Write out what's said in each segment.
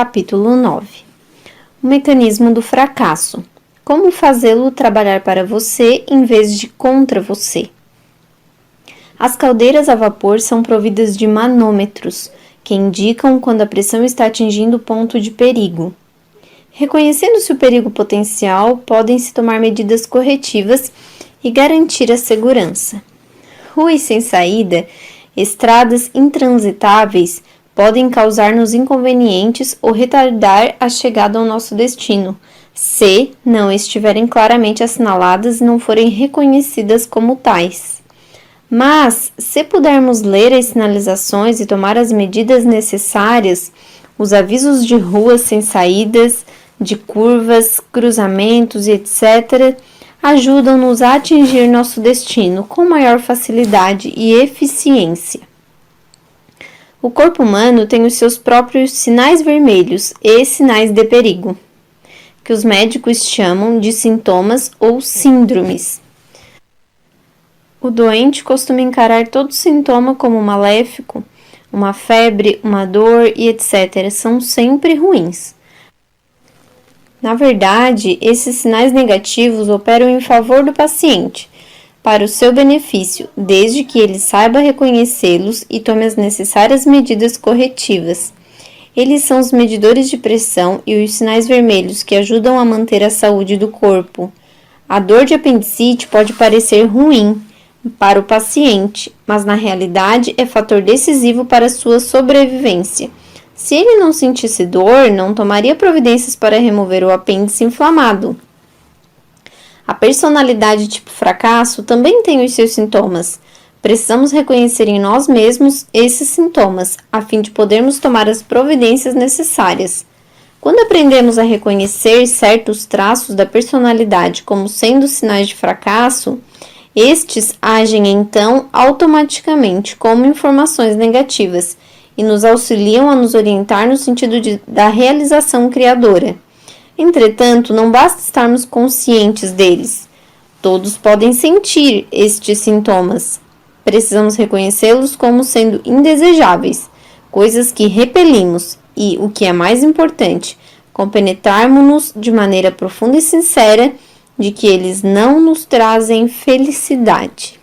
capítulo 9. O mecanismo do fracasso. Como fazê-lo trabalhar para você em vez de contra você? As caldeiras a vapor são providas de manômetros, que indicam quando a pressão está atingindo o ponto de perigo. Reconhecendo-se o perigo potencial, podem-se tomar medidas corretivas e garantir a segurança. Ruas sem saída, estradas intransitáveis, podem causar-nos inconvenientes ou retardar a chegada ao nosso destino, se não estiverem claramente assinaladas e não forem reconhecidas como tais. Mas, se pudermos ler as sinalizações e tomar as medidas necessárias, os avisos de ruas sem saídas, de curvas, cruzamentos e etc., ajudam-nos a atingir nosso destino com maior facilidade e eficiência. O corpo humano tem os seus próprios sinais vermelhos e sinais de perigo, que os médicos chamam de sintomas ou síndromes. O doente costuma encarar todo sintoma como maléfico, uma febre, uma dor e etc. São sempre ruins. Na verdade, esses sinais negativos operam em favor do paciente, para o seu benefício, desde que ele saiba reconhecê-los e tome as necessárias medidas corretivas. Eles são os medidores de pressão e os sinais vermelhos que ajudam a manter a saúde do corpo. A dor de apendicite pode parecer ruim para o paciente, mas na realidade é fator decisivo para sua sobrevivência. Se ele não sentisse dor, não tomaria providências para remover o apêndice inflamado. A personalidade tipo fracasso também tem os seus sintomas. Precisamos reconhecer em nós mesmos esses sintomas, a fim de podermos tomar as providências necessárias. Quando aprendemos a reconhecer certos traços da personalidade como sendo sinais de fracasso, estes agem então automaticamente como informações negativas e nos auxiliam a nos orientar no sentido da realização criadora. Entretanto, não basta estarmos conscientes deles. Todos podem sentir estes sintomas. Precisamos reconhecê-los como sendo indesejáveis, coisas que repelimos e, o que é mais importante, compenetrarmos-nos de maneira profunda e sincera de que eles não nos trazem felicidade.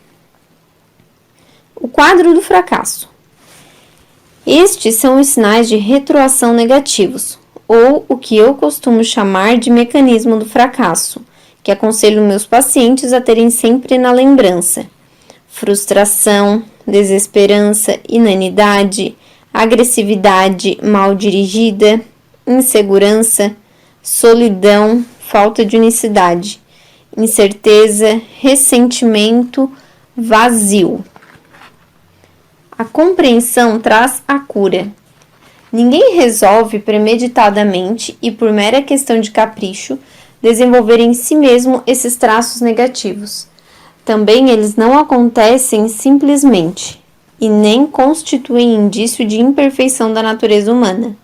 O quadro do fracasso. Estes são os sinais de retroação negativos, ou o que eu costumo chamar de mecanismo do fracasso, que aconselho meus pacientes a terem sempre na lembrança. Frustração, desesperança, inanidade, agressividade mal dirigida, insegurança, solidão, falta de unicidade, incerteza, ressentimento, vazio. A compreensão traz a cura. Ninguém resolve premeditadamente e por mera questão de capricho desenvolver em si mesmo esses traços negativos. Também eles não acontecem simplesmente e nem constituem indício de imperfeição da natureza humana.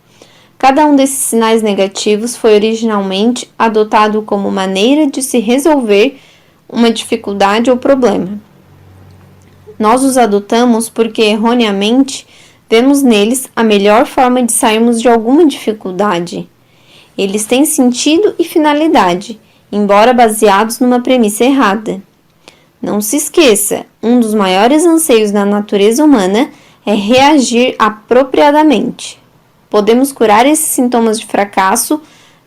Cada um desses sinais negativos foi originalmente adotado como maneira de se resolver uma dificuldade ou problema. Nós os adotamos porque, erroneamente, vemos neles a melhor forma de sairmos de alguma dificuldade. Eles têm sentido e finalidade, embora baseados numa premissa errada. Não se esqueça, um dos maiores anseios da natureza humana é reagir apropriadamente. Podemos curar esses sintomas de fracasso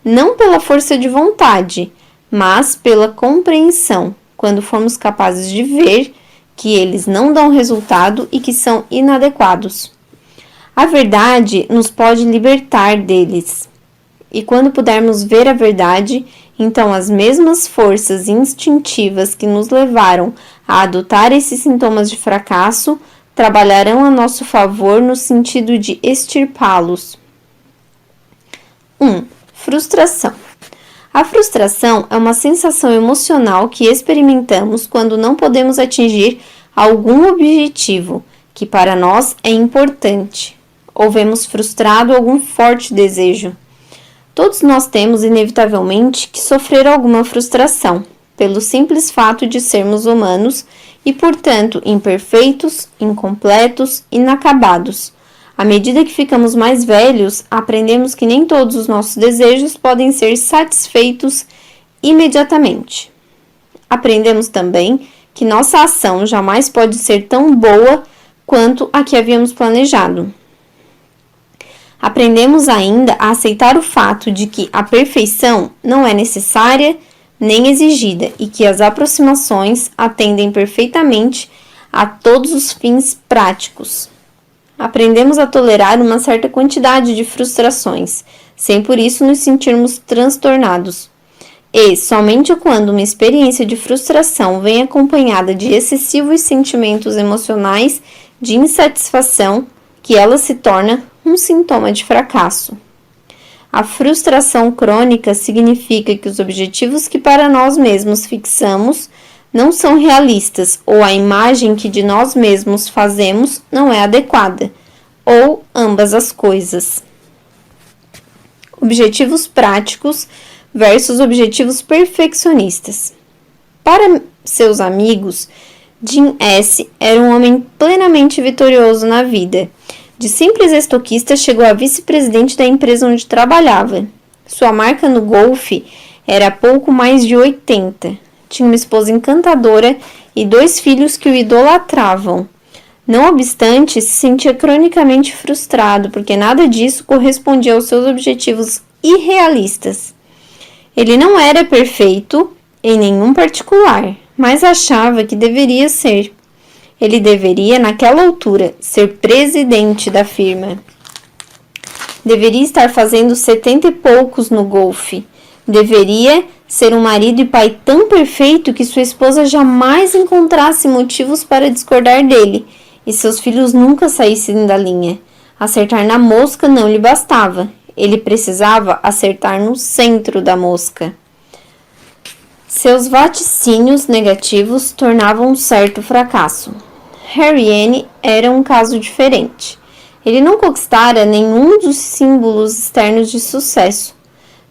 não pela força de vontade, mas pela compreensão, quando formos capazes de ver que eles não dão resultado e que são inadequados. A verdade nos pode libertar deles. E quando pudermos ver a verdade, então as mesmas forças instintivas que nos levaram a adotar esses sintomas de fracasso trabalharão a nosso favor no sentido de extirpá-los. 1. Frustração. A frustração é uma sensação emocional que experimentamos quando não podemos atingir algum objetivo que para nós é importante, ou vemos frustrado algum forte desejo. Todos nós temos, inevitavelmente, que sofrer alguma frustração, pelo simples fato de sermos humanos e, portanto, imperfeitos, incompletos, inacabados. À medida que ficamos mais velhos, aprendemos que nem todos os nossos desejos podem ser satisfeitos imediatamente. Aprendemos também que nossa ação jamais pode ser tão boa quanto a que havíamos planejado. Aprendemos ainda a aceitar o fato de que a perfeição não é necessária nem exigida e que as aproximações atendem perfeitamente a todos os fins práticos. Aprendemos a tolerar uma certa quantidade de frustrações, sem por isso nos sentirmos transtornados. E, somente quando uma experiência de frustração vem acompanhada de excessivos sentimentos emocionais de insatisfação, que ela se torna um sintoma de fracasso. A frustração crônica significa que os objetivos que para nós mesmos fixamos não são realistas ou a imagem que de nós mesmos fazemos não é adequada, ou ambas as coisas. Objetivos práticos versus objetivos perfeccionistas. Para seus amigos, Jim S. era um homem plenamente vitorioso na vida. De simples estoquista, chegou a vice-presidente da empresa onde trabalhava. Sua marca no golfe era pouco mais de 80. Tinha uma esposa encantadora e 2 filhos que o idolatravam. Não obstante, se sentia cronicamente frustrado, porque nada disso correspondia aos seus objetivos irrealistas. Ele não era perfeito em nenhum particular, mas achava que deveria ser. Ele deveria, naquela altura, ser presidente da firma. Deveria estar fazendo 70 e poucos no golfe. Deveria ser um marido e pai tão perfeito que sua esposa jamais encontrasse motivos para discordar dele e seus filhos nunca saíssem da linha. Acertar na mosca não lhe bastava. Ele precisava acertar no centro da mosca. Seus vaticínios negativos tornavam um certo fracasso. Harry N. era um caso diferente. Ele não conquistara nenhum dos símbolos externos de sucesso.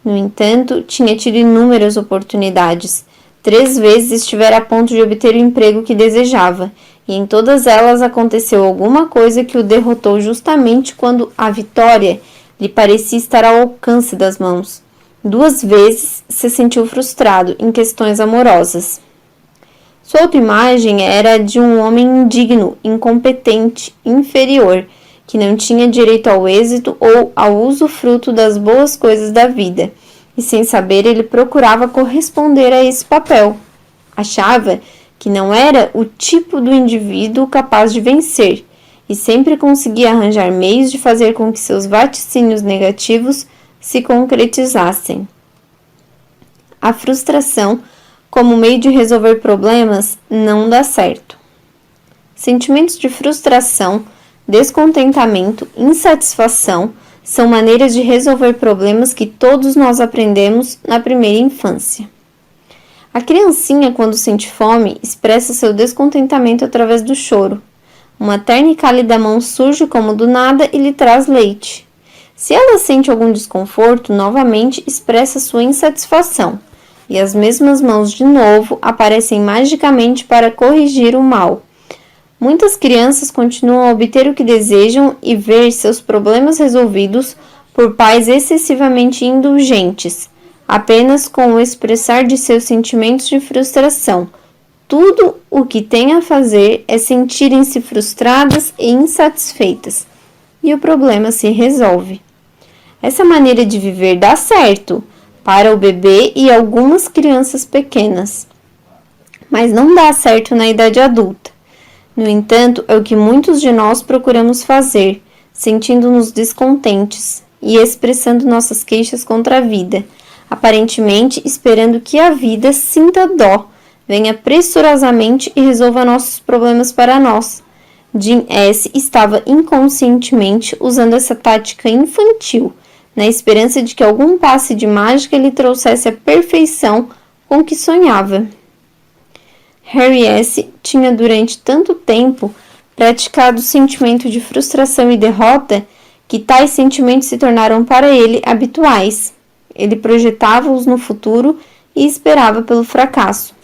No entanto, tinha tido inúmeras oportunidades. 3 vezes estivera a ponto de obter o emprego que desejava, e em todas elas aconteceu alguma coisa que o derrotou justamente quando a vitória lhe parecia estar ao alcance das mãos. 2 vezes se sentiu frustrado em questões amorosas. Sua autoimagem era a de um homem indigno, incompetente, inferior, que não tinha direito ao êxito ou ao usufruto das boas coisas da vida, e sem saber ele procurava corresponder a esse papel. Achava que não era o tipo do indivíduo capaz de vencer, e sempre conseguia arranjar meios de fazer com que seus vaticínios negativos se concretizassem. A frustração, como meio de resolver problemas, não dá certo. Sentimentos de frustração, descontentamento, insatisfação são maneiras de resolver problemas que todos nós aprendemos na primeira infância. A criancinha, quando sente fome, expressa seu descontentamento através do choro. Uma terna e cálida mão surge como do nada e lhe traz leite. Se ela sente algum desconforto, novamente expressa sua insatisfação, e as mesmas mãos de novo aparecem magicamente para corrigir o mal. Muitas crianças continuam a obter o que desejam e ver seus problemas resolvidos por pais excessivamente indulgentes, apenas com o expressar de seus sentimentos de frustração. Tudo o que têm a fazer é sentirem-se frustradas e insatisfeitas, e o problema se resolve. Essa maneira de viver dá certo para o bebê e algumas crianças pequenas, mas não dá certo na idade adulta. No entanto, é o que muitos de nós procuramos fazer, sentindo-nos descontentes e expressando nossas queixas contra a vida, aparentemente esperando que a vida sinta dó, venha pressurosamente e resolva nossos problemas para nós. Jim S. estava inconscientemente usando essa tática infantil, na esperança de que algum passe de mágica lhe trouxesse a perfeição com que sonhava. Harry S. tinha durante tanto tempo praticado o sentimento de frustração e derrota que tais sentimentos se tornaram para ele habituais. Ele projetava-os no futuro e esperava pelo fracasso.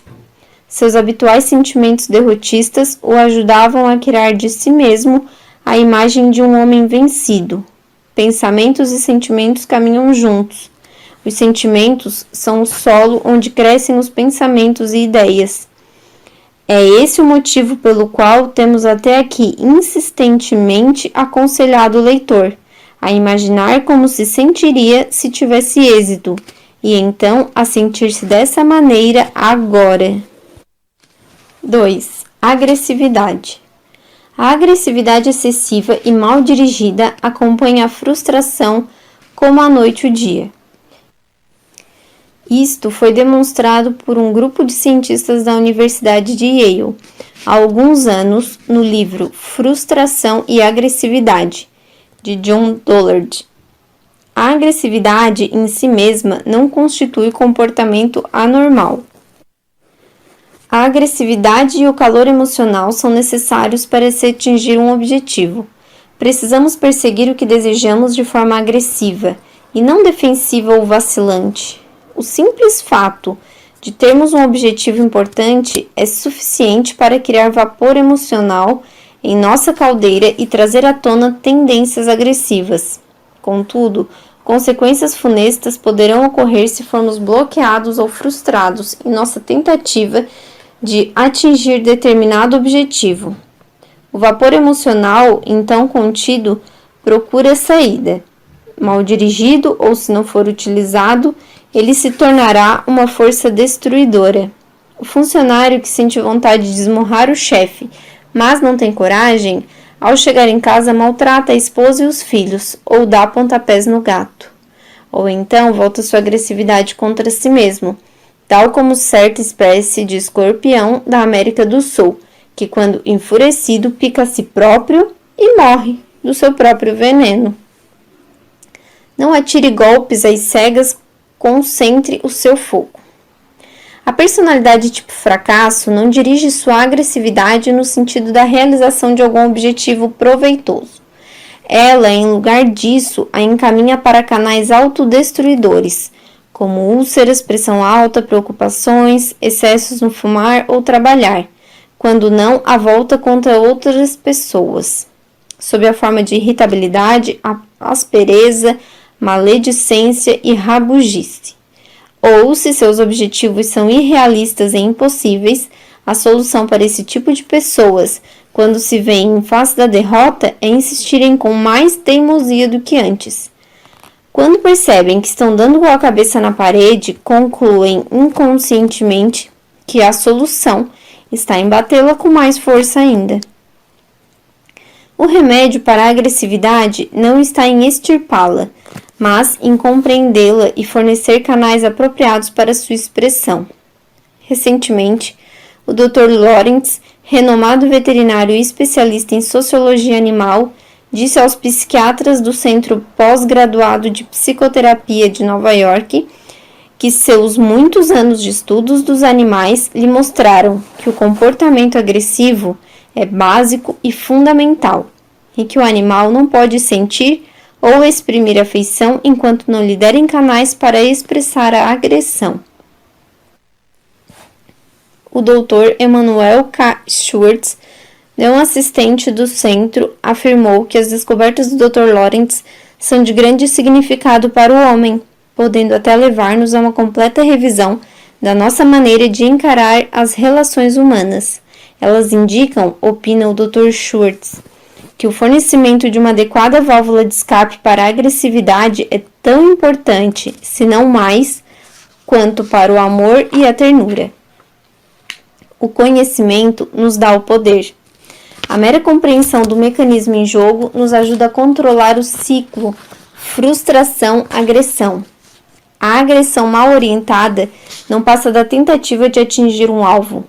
Seus habituais sentimentos derrotistas o ajudavam a criar de si mesmo a imagem de um homem vencido. Pensamentos e sentimentos caminham juntos. Os sentimentos são o solo onde crescem os pensamentos e ideias. É esse o motivo pelo qual temos até aqui insistentemente aconselhado o leitor a imaginar como se sentiria se tivesse êxito, e então a sentir-se dessa maneira agora. 2. Agressividade. A agressividade excessiva e mal dirigida acompanha a frustração como a noite e o dia. Isto foi demonstrado por um grupo de cientistas da Universidade de Yale há alguns anos no livro Frustração e Agressividade, de John Dollard. A agressividade em si mesma não constitui comportamento anormal. A agressividade e o calor emocional são necessários para se atingir um objetivo. Precisamos perseguir o que desejamos de forma agressiva e não defensiva ou vacilante. O simples fato de termos um objetivo importante é suficiente para criar vapor emocional em nossa caldeira e trazer à tona tendências agressivas. Contudo, consequências funestas poderão ocorrer se formos bloqueados ou frustrados em nossa tentativa de atingir determinado objetivo. O vapor emocional, então contido, procura saída. Mal dirigido ou se não for utilizado, ele se tornará uma força destruidora. O funcionário que sente vontade de esmurrar o chefe, mas não tem coragem, ao chegar em casa maltrata a esposa e os filhos, ou dá pontapés no gato. Ou então volta sua agressividade contra si mesmo, tal como certa espécie de escorpião da América do Sul, que quando enfurecido pica a si próprio e morre do seu próprio veneno. Não atire golpes às cegas, concentre o seu fogo. A personalidade tipo fracasso não dirige sua agressividade no sentido da realização de algum objetivo proveitoso. Ela, em lugar disso, a encaminha para canais autodestruidores, como úlceras, pressão alta, preocupações, excessos no fumar ou trabalhar, quando não a volta contra outras pessoas, sob a forma de irritabilidade, aspereza, maledicência e rabugice. Ou, se seus objetivos são irrealistas e impossíveis, a solução para esse tipo de pessoas, quando se veem em face da derrota, é insistirem com mais teimosia do que antes. Quando percebem que estão dando com a cabeça na parede, concluem inconscientemente que a solução está em batê-la com mais força ainda. O remédio para a agressividade não está em extirpá-la, mas em compreendê-la e fornecer canais apropriados para sua expressão. Recentemente, o Dr. Lawrence, renomado veterinário e especialista em sociologia animal, disse aos psiquiatras do Centro Pós-Graduado de Psicoterapia de Nova York que seus muitos anos de estudos dos animais lhe mostraram que o comportamento agressivo é básico e fundamental, e que o animal não pode sentir ou exprimir afeição enquanto não lhe derem canais para expressar a agressão. O Dr. Emanuel K. Schwartz, um assistente do centro, afirmou que as descobertas do Dr. Lawrence são de grande significado para o homem, podendo até levar-nos a uma completa revisão da nossa maneira de encarar as relações humanas. Elas indicam, opina o Dr. Schwartz, que o fornecimento de uma adequada válvula de escape para a agressividade é tão importante, se não mais, quanto para o amor e a ternura. O conhecimento nos dá o poder. A mera compreensão do mecanismo em jogo nos ajuda a controlar o ciclo frustração-agressão. A agressão mal orientada não passa da tentativa de atingir um alvo,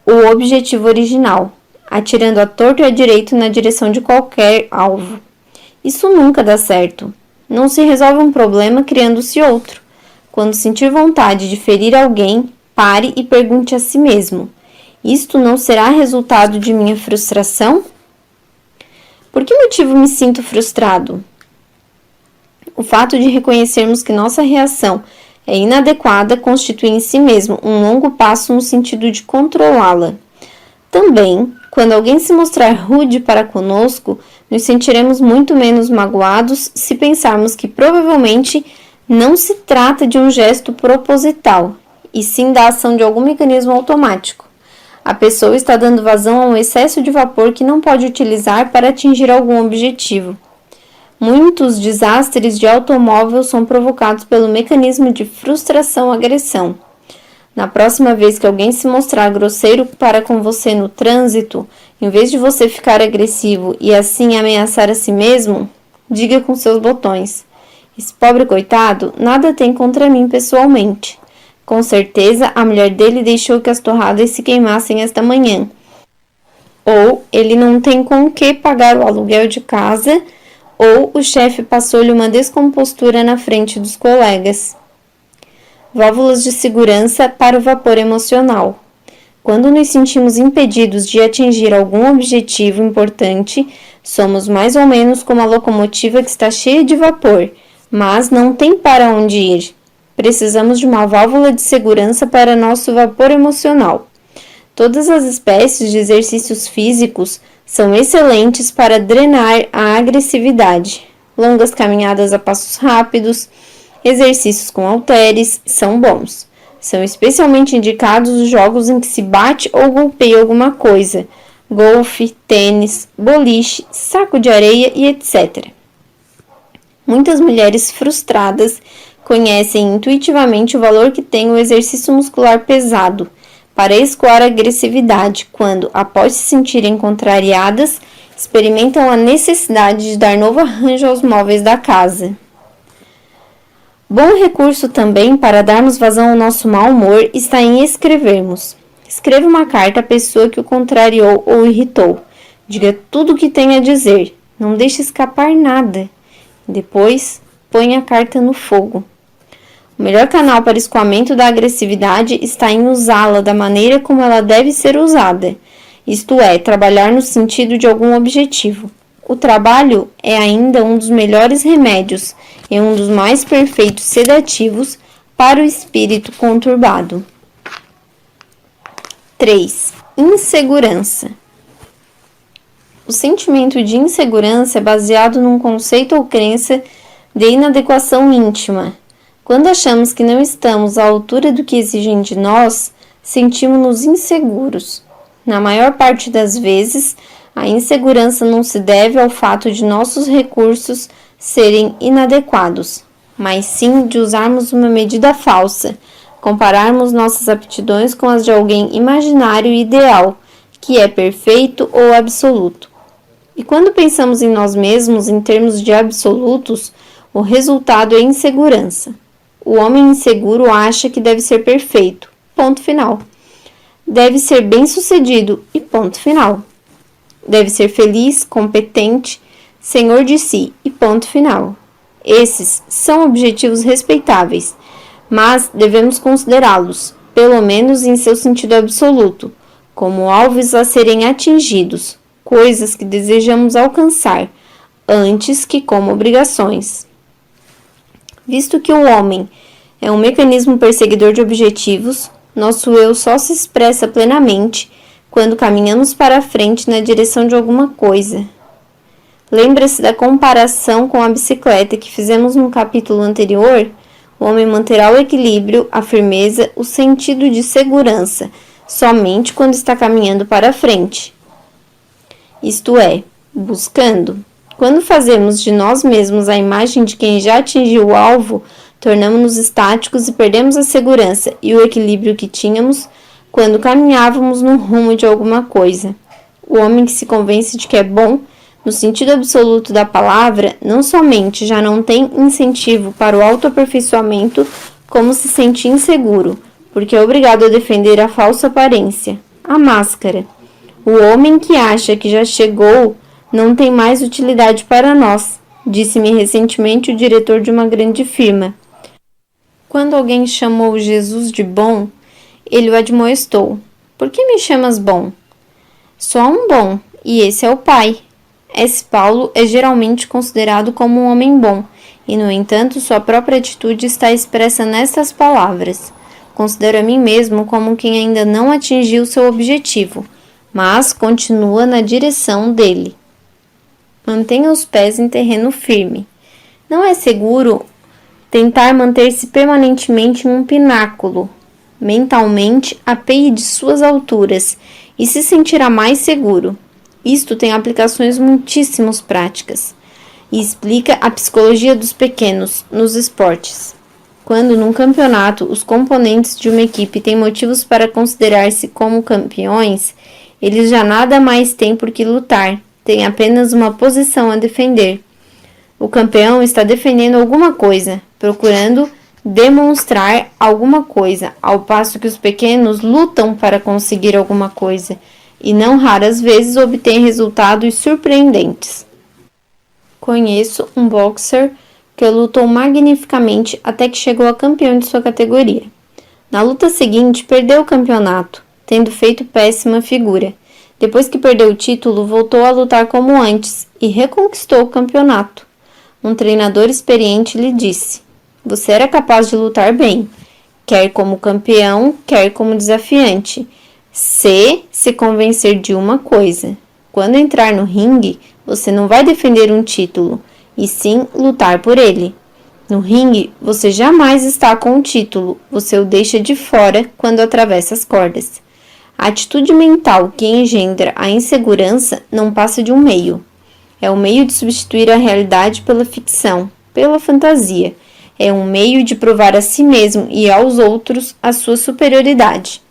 o objetivo original, atirando à torto e à direito na direção de qualquer alvo. Isso nunca dá certo. Não se resolve um problema criando-se outro. Quando sentir vontade de ferir alguém, pare e pergunte a si mesmo: isto não será resultado de minha frustração? Por que motivo me sinto frustrado? O fato de reconhecermos que nossa reação é inadequada constitui em si mesmo um longo passo no sentido de controlá-la. Também, quando alguém se mostrar rude para conosco, Nos sentiremos muito menos magoados se pensarmos que provavelmente não se trata de um gesto proposital, e sim da ação de algum mecanismo automático. A pessoa está dando vazão a um excesso de vapor que não pode utilizar para atingir algum objetivo. Muitos desastres de automóvel são provocados pelo mecanismo de frustração-agressão. Na próxima vez que alguém se mostrar grosseiro para com você no trânsito, em vez de você ficar agressivo e assim ameaçar a si mesmo, diga com seus botões: esse pobre coitado nada tem contra mim pessoalmente. Com certeza a mulher dele deixou que as torradas se queimassem esta manhã. Ou ele não tem com o que pagar o aluguel de casa, ou o chefe passou-lhe uma descompostura na frente dos colegas. Válvulas de segurança para o vapor emocional. Quando nos sentimos impedidos de atingir algum objetivo importante, somos mais ou menos como a locomotiva que está cheia de vapor, mas não tem para onde ir. Precisamos de uma válvula de segurança para nosso vapor emocional. Todas as espécies de exercícios físicos são excelentes para drenar a agressividade. Longas caminhadas a passos rápidos, exercícios com halteres são bons. São especialmente indicados os jogos em que se bate ou golpeia alguma coisa, golfe, tênis, boliche, saco de areia e etc. Muitas mulheres frustradas conhecem intuitivamente o valor que tem o exercício muscular pesado para escoar a agressividade quando, após se sentirem contrariadas, experimentam a necessidade de dar novo arranjo aos móveis da casa. Bom recurso também para darmos vazão ao nosso mau humor está em escrevermos. Escreva uma carta à pessoa que o contrariou ou irritou. Diga tudo o que tem a dizer. Não deixe escapar nada. Depois, ponha a carta no fogo. O melhor canal para escoamento da agressividade está em usá-la da maneira como ela deve ser usada, isto é, trabalhar no sentido de algum objetivo. O trabalho é ainda um dos melhores remédios e um dos mais perfeitos sedativos para o espírito conturbado. 3. Insegurança. O sentimento de insegurança é baseado num conceito ou crença de inadequação íntima. Quando achamos que não estamos à altura do que exigem de nós, sentimos-nos inseguros. Na maior parte das vezes, a insegurança não se deve ao fato de nossos recursos serem inadequados, mas sim de usarmos uma medida falsa, compararmos nossas aptidões com as de alguém imaginário e ideal, que é perfeito ou absoluto. E quando pensamos em nós mesmos em termos de absolutos, o resultado é insegurança. O homem inseguro acha que deve ser perfeito, ponto final. Deve ser bem-sucedido e ponto final. Deve ser feliz, competente, senhor de si e ponto final. Esses são objetivos respeitáveis, mas devemos considerá-los, pelo menos em seu sentido absoluto, como alvos a serem atingidos, coisas que desejamos alcançar, antes que como obrigações. Visto que o homem é um mecanismo perseguidor de objetivos, nosso eu só se expressa plenamente quando caminhamos para a frente na direção de alguma coisa. Lembra-se da comparação com a bicicleta que fizemos no capítulo anterior? O homem manterá o equilíbrio, a firmeza, o sentido de segurança, somente quando está caminhando para a frente. Isto é, buscando. Quando fazemos de nós mesmos a imagem de quem já atingiu o alvo, tornamos-nos estáticos e perdemos a segurança e o equilíbrio que tínhamos quando caminhávamos no rumo de alguma coisa. O homem que se convence de que é bom, no sentido absoluto da palavra, não somente já não tem incentivo para o autoaperfeiçoamento, como se sente inseguro, porque é obrigado a defender a falsa aparência, a máscara. O homem que acha que já chegou não tem mais utilidade para nós, disse-me recentemente o diretor de uma grande firma. Quando alguém chamou Jesus de bom, ele o admoestou. Por que me chamas bom? Só há um bom, e esse é o Pai. Esse Paulo é geralmente considerado como um homem bom, e no entanto sua própria atitude está expressa nestas palavras. Considero a mim mesmo como quem ainda não atingiu seu objetivo, mas continua na direção dele. Mantenha os pés em terreno firme. Não é seguro tentar manter-se permanentemente em um pináculo. Mentalmente, apeie de suas alturas e se sentirá mais seguro. Isto tem aplicações muitíssimo práticas e explica a psicologia dos pequenos nos esportes. Quando, num campeonato, os componentes de uma equipe têm motivos para considerar-se como campeões, eles já nada mais têm por que lutar, têm apenas uma posição a defender. O campeão está defendendo alguma coisa, procurando demonstrar alguma coisa, ao passo que os pequenos lutam para conseguir alguma coisa e não raras vezes obtêm resultados surpreendentes. Conheço um boxer que lutou magnificamente até que chegou a campeão de sua categoria. Na luta seguinte, perdeu o campeonato, tendo feito péssima figura. Depois que perdeu o título, voltou a lutar como antes e reconquistou o campeonato. Um treinador experiente lhe disse: "Você era capaz de lutar bem, quer como campeão, quer como desafiante, se convencer de uma coisa. Quando entrar no ringue, você não vai defender um título, e sim lutar por ele. No ringue, você jamais está com o título, você o deixa de fora quando atravessa as cordas. A atitude mental que engendra a insegurança não passa de um meio. É um meio de substituir a realidade pela ficção, pela fantasia. É um meio de provar a si mesmo e aos outros a sua superioridade.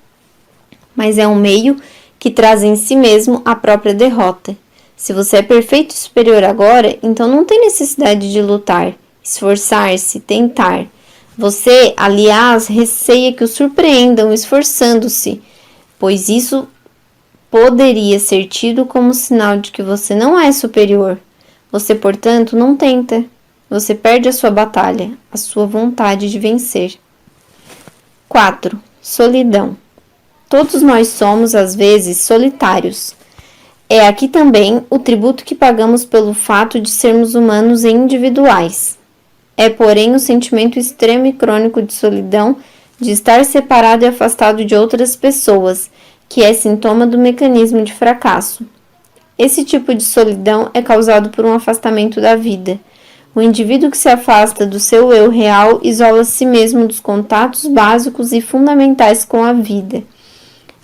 Mas é um meio que traz em si mesmo a própria derrota. Se você é perfeito e superior agora, então não tem necessidade de lutar, esforçar-se, tentar. Você, aliás, receia que o surpreendam esforçando-se, pois isso poderia ser tido como sinal de que você não é superior. Você, portanto, não tenta. Você perde a sua batalha, a sua vontade de vencer. 4. Solidão. Todos nós somos, às vezes, solitários. É aqui também o tributo que pagamos pelo fato de sermos humanos e individuais. É, porém, o sentimento extremo e crônico de solidão, de estar separado e afastado de outras pessoas, que é sintoma do mecanismo de fracasso. Esse tipo de solidão é causado por um afastamento da vida. O indivíduo que se afasta do seu eu real isola a si mesmo dos contatos básicos e fundamentais com a vida.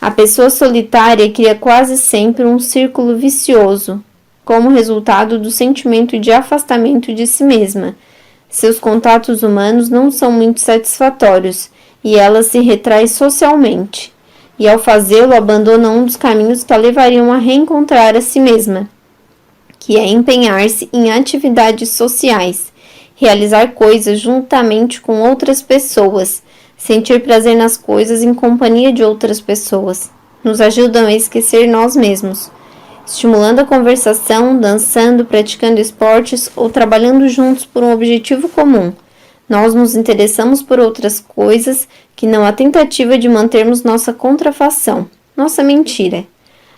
A pessoa solitária cria quase sempre um círculo vicioso, como resultado do sentimento de afastamento de si mesma. Seus contatos humanos não são muito satisfatórios e ela se retrai socialmente. E ao fazê-lo, abandona um dos caminhos que a levariam a reencontrar a si mesma, que é empenhar-se em atividades sociais, realizar coisas juntamente com outras pessoas, sentir prazer nas coisas em companhia de outras pessoas. Nos ajudam a esquecer nós mesmos, estimulando a conversação, dançando, praticando esportes ou trabalhando juntos por um objetivo comum. Nós nos interessamos por outras coisas que não a tentativa de mantermos nossa contrafação, nossa mentira.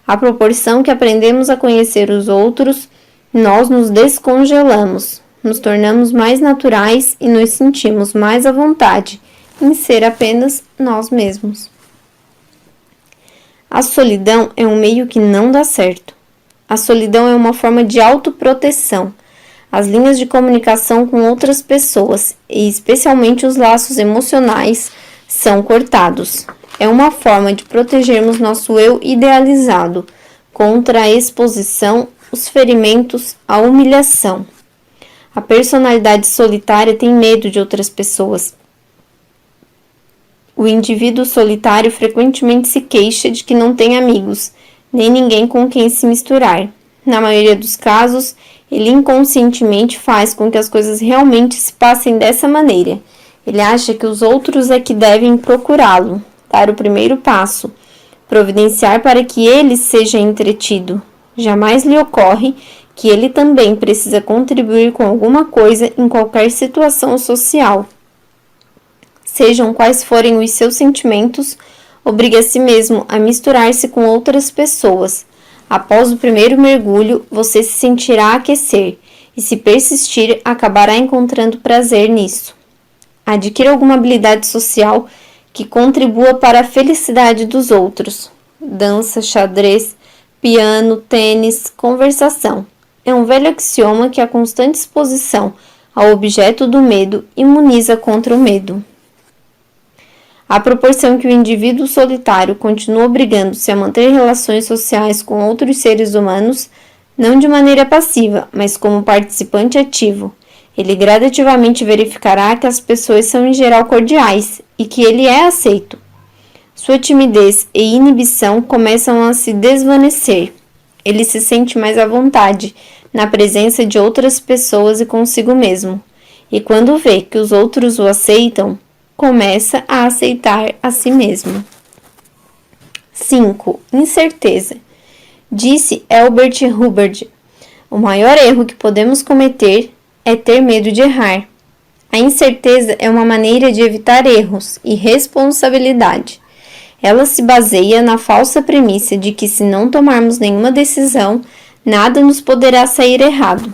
À proporção que aprendemos a conhecer os outros, nós nos descongelamos, nos tornamos mais naturais e nos sentimos mais à vontade em ser apenas nós mesmos. A solidão é um meio que não dá certo. A solidão é uma forma de autoproteção. As linhas de comunicação com outras pessoas, e especialmente os laços emocionais, são cortados. É uma forma de protegermos nosso eu idealizado contra a exposição, os ferimentos, a humilhação. A personalidade solitária tem medo de outras pessoas. O indivíduo solitário frequentemente se queixa de que não tem amigos, nem ninguém com quem se misturar. Na maioria dos casos, ele inconscientemente faz com que as coisas realmente se passem dessa maneira. Ele acha que os outros é que devem procurá-lo, dar o primeiro passo, providenciar para que ele seja entretido. Jamais lhe ocorre que ele também precisa contribuir com alguma coisa em qualquer situação social. Sejam quais forem os seus sentimentos, obrigue a si mesmo a misturar-se com outras pessoas. Após o primeiro mergulho, você se sentirá aquecer e, se persistir, acabará encontrando prazer nisso. Adquira alguma habilidade social que contribua para a felicidade dos outros. Dança, xadrez, piano, tênis, conversação. É um velho axioma que a constante exposição ao objeto do medo imuniza contra o medo. À proporção que o indivíduo solitário continua obrigando-se a manter relações sociais com outros seres humanos, não de maneira passiva, mas como participante ativo, ele gradativamente verificará que as pessoas são em geral cordiais e que ele é aceito. Sua timidez e inibição começam a se desvanecer. Ele se sente mais à vontade na presença de outras pessoas e consigo mesmo. E quando vê que os outros o aceitam, começa a aceitar a si mesmo. 5. Incerteza. Disse Albert Hubbard: o maior erro que podemos cometer é ter medo de errar. A incerteza é uma maneira de evitar erros e responsabilidade. Ela se baseia na falsa premissa de que, se não tomarmos nenhuma decisão, nada nos poderá sair errado.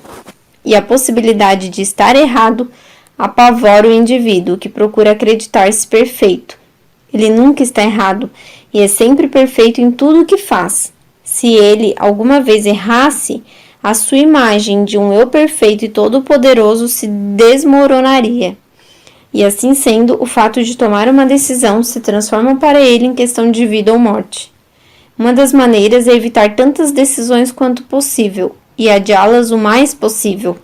E a possibilidade de estar errado apavora o indivíduo que procura acreditar-se perfeito. Ele nunca está errado e é sempre perfeito em tudo o que faz. Se ele alguma vez errasse, a sua imagem de um eu perfeito e todo-poderoso se desmoronaria. E assim sendo, o fato de tomar uma decisão se transforma para ele em questão de vida ou morte. Uma das maneiras é evitar tantas decisões quanto possível e adiá-las o mais possível.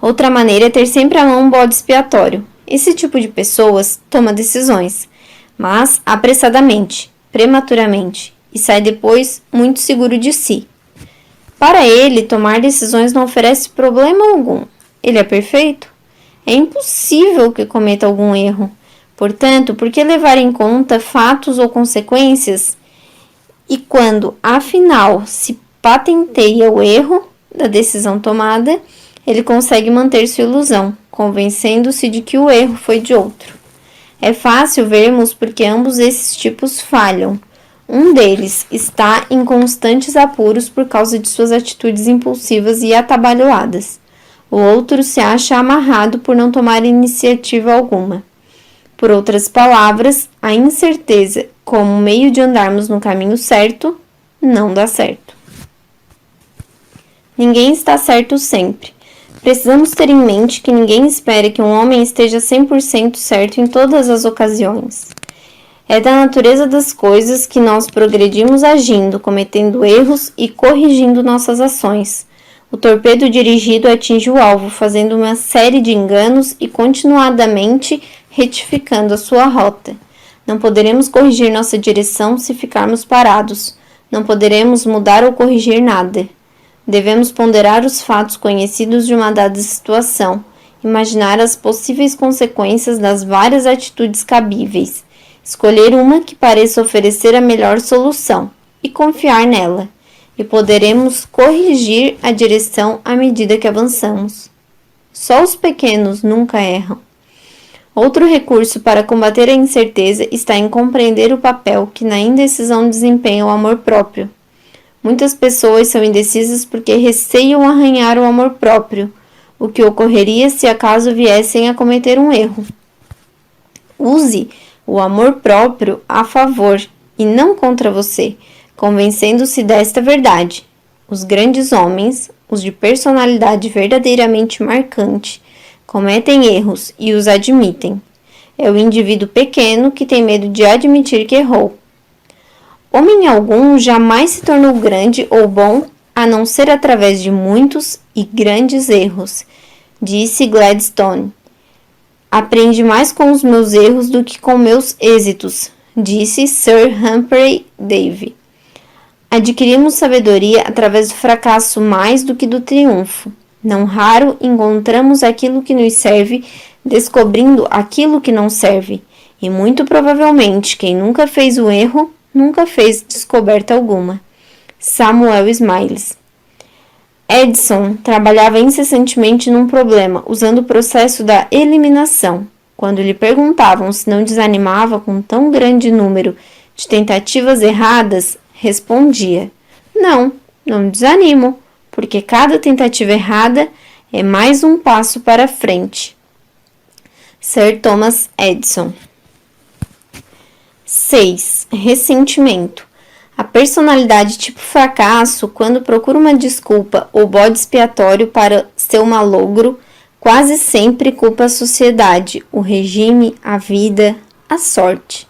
Outra maneira é ter sempre à mão um bode expiatório. Esse tipo de pessoas toma decisões, mas apressadamente, prematuramente, e sai depois muito seguro de si. Para ele, tomar decisões não oferece problema algum. Ele é perfeito? É impossível que cometa algum erro. Portanto, por que levar em conta fatos ou consequências? E quando, afinal, se patenteia o erro da decisão tomada, ele consegue manter sua ilusão, convencendo-se de que o erro foi de outro. É fácil vermos porque ambos esses tipos falham. Um deles está em constantes apuros por causa de suas atitudes impulsivas e atabalhoadas. O outro se acha amarrado por não tomar iniciativa alguma. Por outras palavras, a incerteza, como meio de andarmos no caminho certo, não dá certo. Ninguém está certo sempre. Precisamos ter em mente que ninguém espera que um homem esteja 100% certo em todas as ocasiões. É da natureza das coisas que nós progredimos agindo, cometendo erros e corrigindo nossas ações. O torpedo dirigido atinge o alvo, fazendo uma série de enganos e continuadamente retificando a sua rota. Não poderemos corrigir nossa direção se ficarmos parados. Não poderemos mudar ou corrigir nada. Devemos ponderar os fatos conhecidos de uma dada situação, imaginar as possíveis consequências das várias atitudes cabíveis, escolher uma que pareça oferecer a melhor solução e confiar nela. E poderemos corrigir a direção à medida que avançamos. Só os pequenos nunca erram. Outro recurso para combater a incerteza está em compreender o papel que na indecisão desempenha o amor próprio. Muitas pessoas são indecisas porque receiam arranhar o amor próprio, o que ocorreria se acaso viessem a cometer um erro. Use o amor próprio a favor e não contra você, convencendo-se desta verdade. Os grandes homens, os de personalidade verdadeiramente marcante, cometem erros e os admitem. É o indivíduo pequeno que tem medo de admitir que errou. Homem algum jamais se tornou grande ou bom a não ser através de muitos e grandes erros, disse Gladstone. Aprendi mais com os meus erros do que com meus êxitos, disse Sir Humphrey Davy. Adquirimos sabedoria através do fracasso mais do que do triunfo. Não raro encontramos aquilo que nos serve, descobrindo aquilo que não serve. E muito provavelmente quem nunca fez o erro, nunca fez descoberta alguma. Samuel Smiles. Edison trabalhava incessantemente num problema, usando o processo da eliminação. Quando lhe perguntavam se não desanimava com tão grande número de tentativas erradas, respondia: não desanimo, porque cada tentativa errada é mais um passo para frente. Sir Thomas Edison. 6. Ressentimento. A personalidade tipo fracasso, quando procura uma desculpa ou bode expiatório para seu malogro, quase sempre culpa a sociedade, o regime, a vida, a sorte.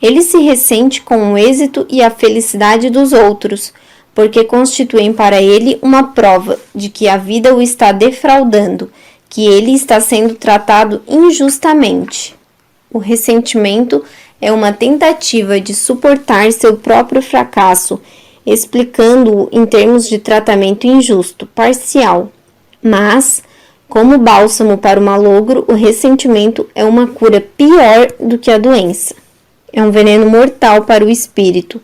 Ele se ressente com o êxito e a felicidade dos outros, porque constituem para ele uma prova de que a vida o está defraudando, que ele está sendo tratado injustamente. O ressentimento é uma tentativa de suportar seu próprio fracasso, explicando-o em termos de tratamento injusto, parcial. Mas, como bálsamo para o malogro, o ressentimento é uma cura pior do que a doença. É um veneno mortal para o espírito,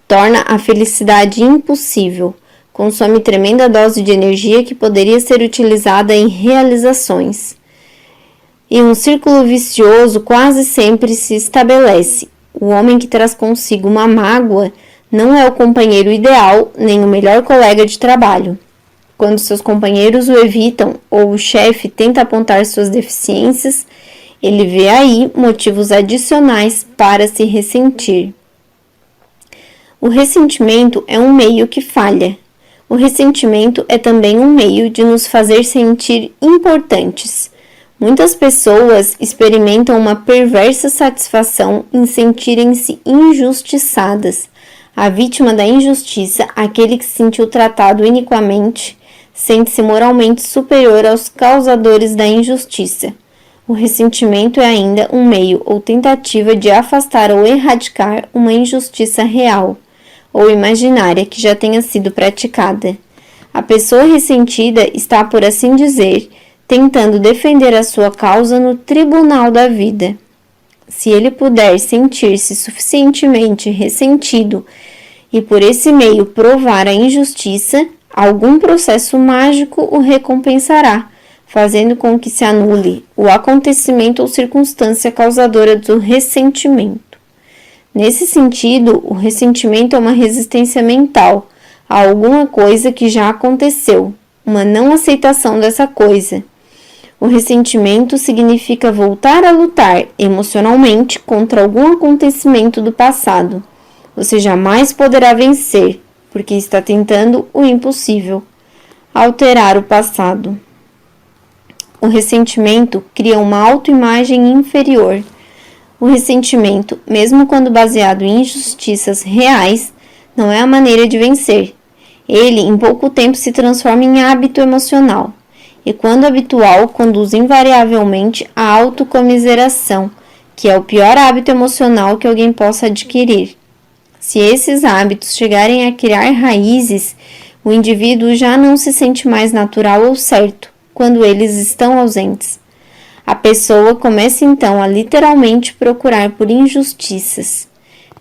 torna a felicidade impossível, consome tremenda dose de energia que poderia ser utilizada em realizações. E um círculo vicioso quase sempre se estabelece. O homem que traz consigo uma mágoa não é o companheiro ideal nem o melhor colega de trabalho. Quando seus companheiros o evitam ou o chefe tenta apontar suas deficiências, ele vê aí motivos adicionais para se ressentir. O ressentimento é um meio que falha. O ressentimento é também um meio de nos fazer sentir importantes. Muitas pessoas experimentam uma perversa satisfação em sentirem-se injustiçadas. A vítima da injustiça, aquele que se sentiu tratado iniquamente, sente-se moralmente superior aos causadores da injustiça. O ressentimento é ainda um meio ou tentativa de afastar ou erradicar uma injustiça real ou imaginária que já tenha sido praticada. A pessoa ressentida está, por assim dizer, tentando defender a sua causa no tribunal da vida. Se ele puder sentir-se suficientemente ressentido e por esse meio provar a injustiça, algum processo mágico o recompensará, fazendo com que se anule o acontecimento ou circunstância causadora do ressentimento. Nesse sentido, o ressentimento é uma resistência mental a alguma coisa que já aconteceu, uma não aceitação dessa coisa. O ressentimento significa voltar a lutar emocionalmente contra algum acontecimento do passado. Você jamais poderá vencer, porque está tentando o impossível, alterar o passado. O ressentimento cria uma autoimagem inferior. O ressentimento, mesmo quando baseado em injustiças reais, não é a maneira de vencer. Ele, em pouco tempo, se transforma em hábito emocional. E quando habitual, conduz invariavelmente à autocomiseração, que é o pior hábito emocional que alguém possa adquirir. Se esses hábitos chegarem a criar raízes, o indivíduo já não se sente mais natural ou certo quando eles estão ausentes. A pessoa começa então a literalmente procurar por injustiças.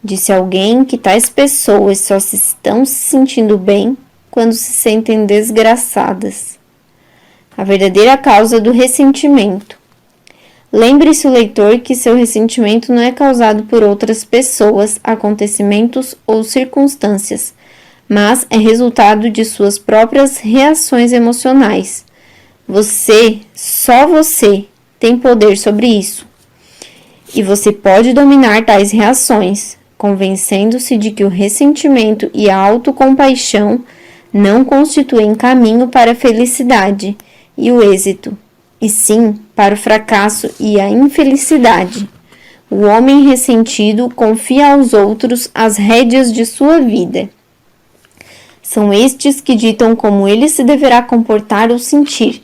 Disse alguém que tais pessoas só estão se sentindo bem quando se sentem desgraçadas. A verdadeira causa do ressentimento. Lembre-se, o leitor, que seu ressentimento não é causado por outras pessoas, acontecimentos ou circunstâncias, mas é resultado de suas próprias reações emocionais. Você, só você, tem poder sobre isso. E você pode dominar tais reações, convencendo-se de que o ressentimento e a autocompaixão não constituem caminho para a felicidade e o êxito, e sim para o fracasso e a infelicidade. O homem ressentido confia aos outros as rédeas de sua vida. São estes que ditam como ele se deverá comportar ou sentir.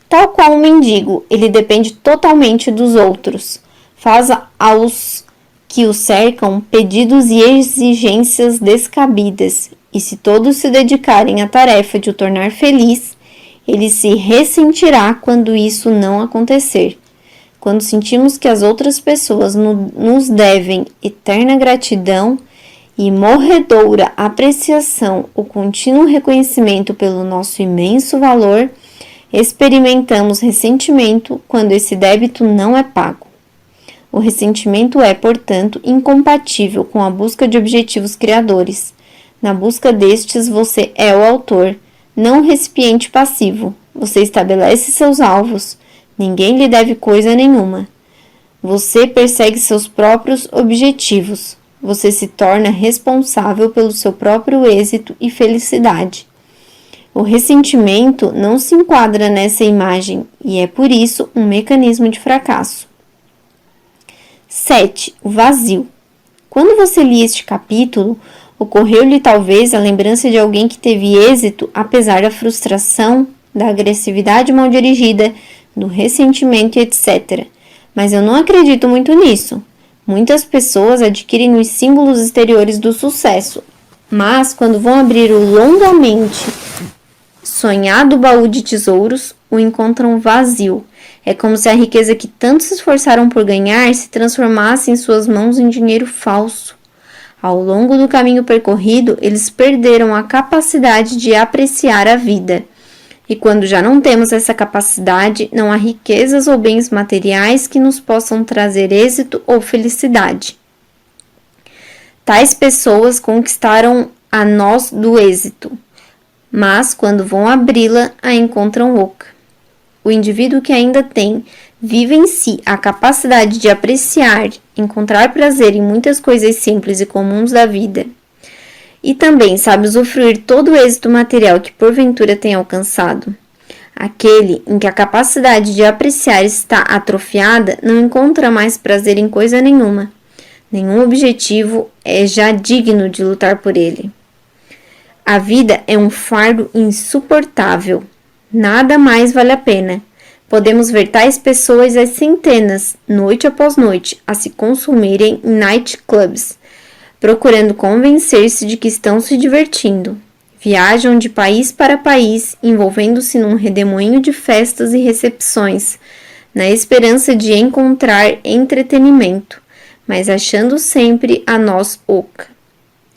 Tal qual um mendigo, ele depende totalmente dos outros. Faz aos que o cercam pedidos e exigências descabidas, e se todos se dedicarem à tarefa de o tornar feliz, ele se ressentirá quando isso não acontecer. Quando sentimos que as outras pessoas nos devem eterna gratidão e morredoura apreciação ou contínuo reconhecimento pelo nosso imenso valor, experimentamos ressentimento quando esse débito não é pago. O ressentimento é, portanto, incompatível com a busca de objetivos criadores. Na busca destes, você é o autor, não o recipiente passivo. Você estabelece seus alvos. Ninguém lhe deve coisa nenhuma. Você persegue seus próprios objetivos. você se torna responsável pelo seu próprio êxito e felicidade. O ressentimento não se enquadra nessa imagem e é por isso um mecanismo de fracasso. 7. O vazio. Quando você lia este capítulo, ocorreu-lhe talvez a lembrança de alguém que teve êxito apesar da frustração, da agressividade mal dirigida, do ressentimento, etc. Mas eu não acredito muito nisso. Muitas pessoas adquirem os símbolos exteriores do sucesso, mas quando vão abrir o longamente sonhado baú de tesouros, o encontram vazio. É como se a riqueza que tanto se esforçaram por ganhar se transformasse em suas mãos em dinheiro falso. Ao longo do caminho percorrido, eles perderam a capacidade de apreciar a vida. E quando já não temos essa capacidade, não há riquezas ou bens materiais que nos possam trazer êxito ou felicidade. Tais pessoas conquistaram a noz do êxito, mas quando vão abri-la, a encontram oca. O indivíduo que ainda tem, vive em si a capacidade de apreciar, encontrar prazer em muitas coisas simples e comuns da vida, e também sabe usufruir todo o êxito material que porventura tem alcançado. Aquele em que a capacidade de apreciar está atrofiada não encontra mais prazer em coisa nenhuma. Nenhum objetivo é já digno de lutar por ele. A vida é um fardo insuportável. Nada mais vale a pena. Podemos ver tais pessoas às centenas, noite após noite, a se consumirem em nightclubs, procurando convencer-se de que estão se divertindo. Viajam de país para país, envolvendo-se num redemoinho de festas e recepções, na esperança de encontrar entretenimento, mas achando sempre a noz oca.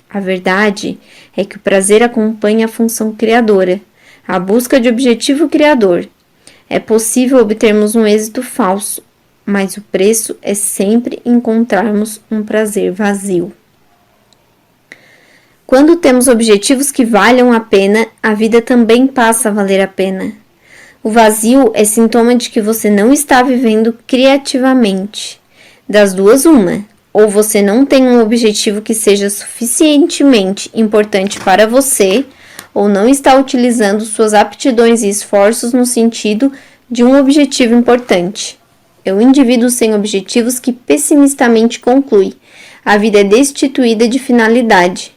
A verdade é que o prazer acompanha a função criadora, a busca de objetivo criador. É possível obtermos um êxito falso, mas o preço é sempre encontrarmos um prazer vazio. Quando temos objetivos que valham a pena, a vida também passa a valer a pena. O vazio é sintoma de que você não está vivendo criativamente. Das duas, uma. Ou você não tem um objetivo que seja suficientemente importante para você, ou não está utilizando suas aptidões e esforços no sentido de um objetivo importante. É o indivíduo sem objetivos que pessimistamente conclui: a vida é destituída de finalidade.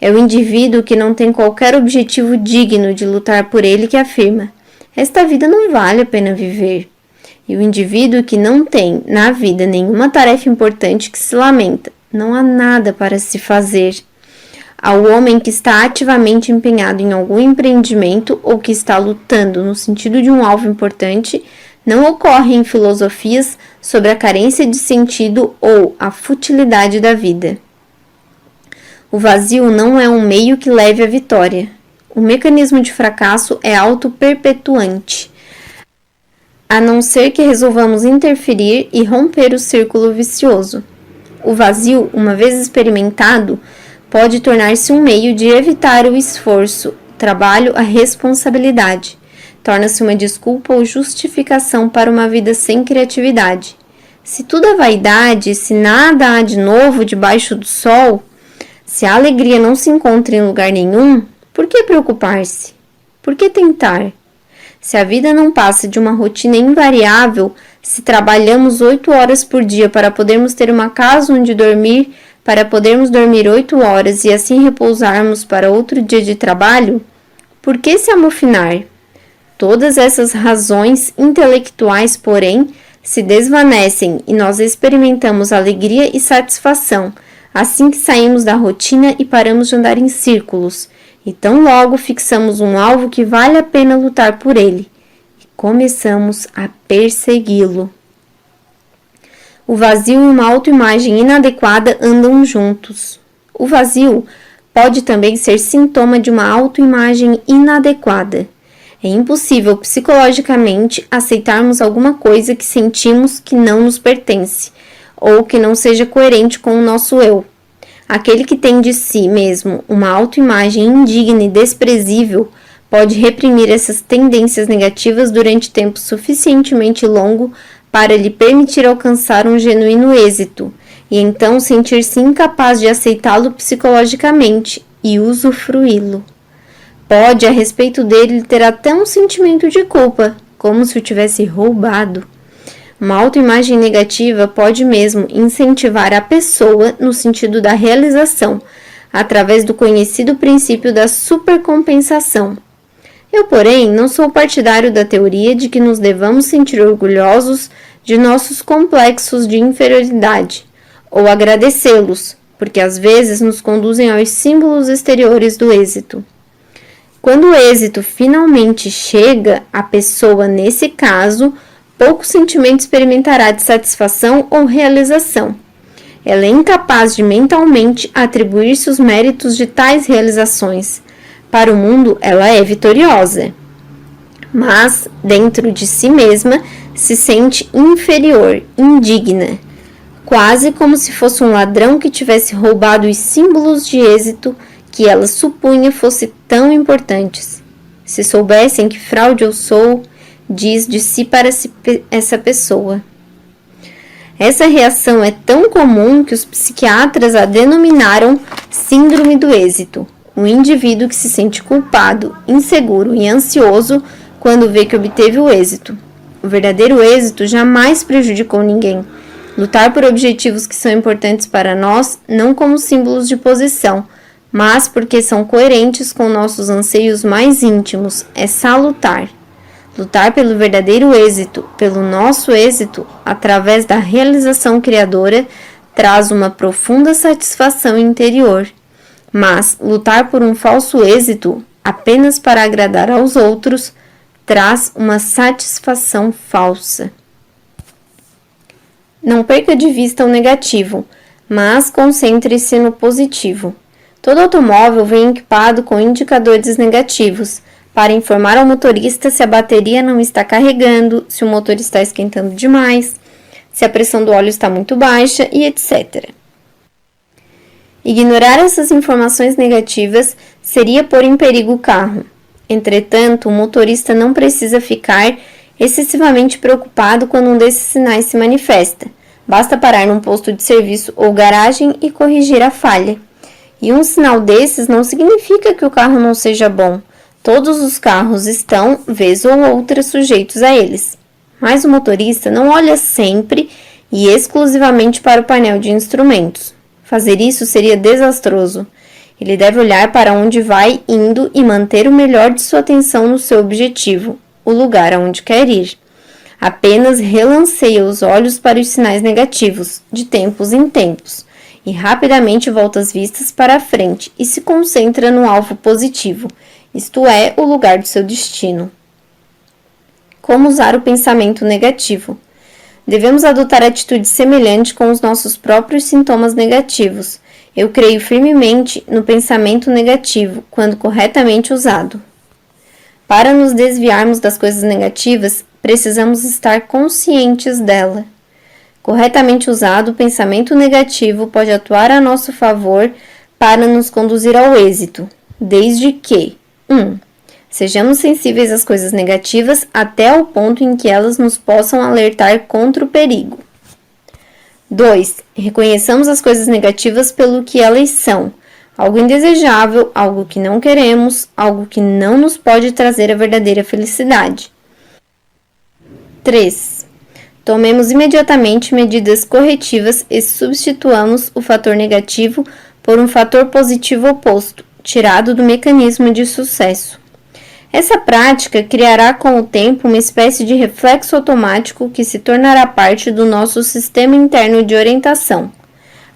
É o indivíduo que não tem qualquer objetivo digno de lutar por ele que afirma: esta vida não vale a pena viver. E o indivíduo que não tem na vida nenhuma tarefa importante que se lamenta: não há nada para se fazer. Ao homem que está ativamente empenhado em algum empreendimento ou que está lutando no sentido de um alvo importante, não ocorrem filosofias sobre a carência de sentido ou a futilidade da vida. O vazio não é um meio que leve à vitória. O mecanismo de fracasso é auto-perpetuante, a não ser que resolvamos interferir e romper o círculo vicioso. O vazio, uma vez experimentado, pode tornar-se um meio de evitar o esforço, o trabalho, a responsabilidade. Torna-se uma desculpa ou justificação para uma vida sem criatividade. Se tudo é vaidade, se nada há de novo debaixo do sol, se a alegria não se encontra em lugar nenhum, por que preocupar-se? Por que tentar? Se a vida não passa de uma rotina invariável, se trabalhamos 8 horas por dia para podermos ter uma casa onde dormir, para podermos dormir 8 horas e assim repousarmos para outro dia de trabalho, por que se amofinar? Todas essas razões intelectuais, porém, se desvanecem e nós experimentamos alegria e satisfação, assim que saímos da rotina e paramos de andar em círculos, e tão logo fixamos um alvo que vale a pena lutar por ele, e começamos a persegui-lo. O vazio e uma autoimagem inadequada andam juntos. O vazio pode também ser sintoma de uma autoimagem inadequada. É impossível psicologicamente aceitarmos alguma coisa que sentimos que não nos pertence, ou que não seja coerente com o nosso eu. Aquele que tem de si mesmo uma autoimagem indigna e desprezível pode reprimir essas tendências negativas durante tempo suficientemente longo para lhe permitir alcançar um genuíno êxito, e então sentir-se incapaz de aceitá-lo psicologicamente e usufruí-lo. Pode, a respeito dele, ter até um sentimento de culpa, como se o tivesse roubado. Uma autoimagem negativa pode mesmo incentivar a pessoa no sentido da realização, através do conhecido princípio da supercompensação. Eu, porém, não sou partidário da teoria de que nos devamos sentir orgulhosos de nossos complexos de inferioridade, ou agradecê-los, porque às vezes nos conduzem aos símbolos exteriores do êxito. Quando o êxito finalmente chega, a pessoa, nesse caso, pouco sentimento experimentará de satisfação ou realização. Ela é incapaz de mentalmente atribuir-se os méritos de tais realizações. Para o mundo, ela é vitoriosa, mas, dentro de si mesma, se sente inferior, indigna, quase como se fosse um ladrão que tivesse roubado os símbolos de êxito que ela supunha fossem tão importantes. Se soubessem que fraude eu sou, diz de si para essa pessoa. Essa reação é tão comum que os psiquiatras a denominaram síndrome do êxito. O indivíduo que se sente culpado, inseguro e ansioso quando vê que obteve o êxito. O verdadeiro êxito jamais prejudicou ninguém. Lutar por objetivos que são importantes para nós, não como símbolos de posição, mas porque são coerentes com nossos anseios mais íntimos, é salutar. Lutar pelo verdadeiro êxito, pelo nosso êxito, através da realização criadora, traz uma profunda satisfação interior. Mas lutar por um falso êxito, apenas para agradar aos outros, traz uma satisfação falsa. Não perca de vista o negativo, mas concentre-se no positivo. Todo automóvel vem equipado com indicadores negativos, para informar ao motorista se a bateria não está carregando, se o motor está esquentando demais, se a pressão do óleo está muito baixa e etc. Ignorar essas informações negativas seria pôr em perigo o carro. Entretanto, o motorista não precisa ficar excessivamente preocupado quando um desses sinais se manifesta. Basta parar num posto de serviço ou garagem e corrigir a falha. E um sinal desses não significa que o carro não seja bom. Todos os carros estão, vez ou outra, sujeitos a eles. Mas o motorista não olha sempre e exclusivamente para o painel de instrumentos. Fazer isso seria desastroso. Ele deve olhar para onde vai indo e manter o melhor de sua atenção no seu objetivo, o lugar aonde quer ir. Apenas relanceia os olhos para os sinais negativos, de tempos em tempos, e rapidamente volta as vistas para a frente e se concentra no alvo positivo, isto é, o lugar do seu destino. Como usar o pensamento negativo? Devemos adotar atitude semelhante com os nossos próprios sintomas negativos. Eu creio firmemente no pensamento negativo, quando corretamente usado. Para nos desviarmos das coisas negativas, precisamos estar conscientes dela. Corretamente usado, o pensamento negativo pode atuar a nosso favor para nos conduzir ao êxito, desde que 1. Sejamos sensíveis às coisas negativas até o ponto em que elas nos possam alertar contra o perigo. 2. Reconheçamos as coisas negativas pelo que elas são, algo indesejável, algo que não queremos, algo que não nos pode trazer a verdadeira felicidade. 3. Tomemos imediatamente medidas corretivas e substituamos o fator negativo por um fator positivo oposto, tirado do mecanismo de sucesso. Essa prática criará com o tempo uma espécie de reflexo automático que se tornará parte do nosso sistema interno de orientação.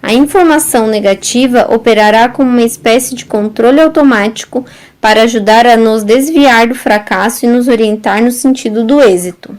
A informação negativa operará como uma espécie de controle automático para ajudar a nos desviar do fracasso e nos orientar no sentido do êxito.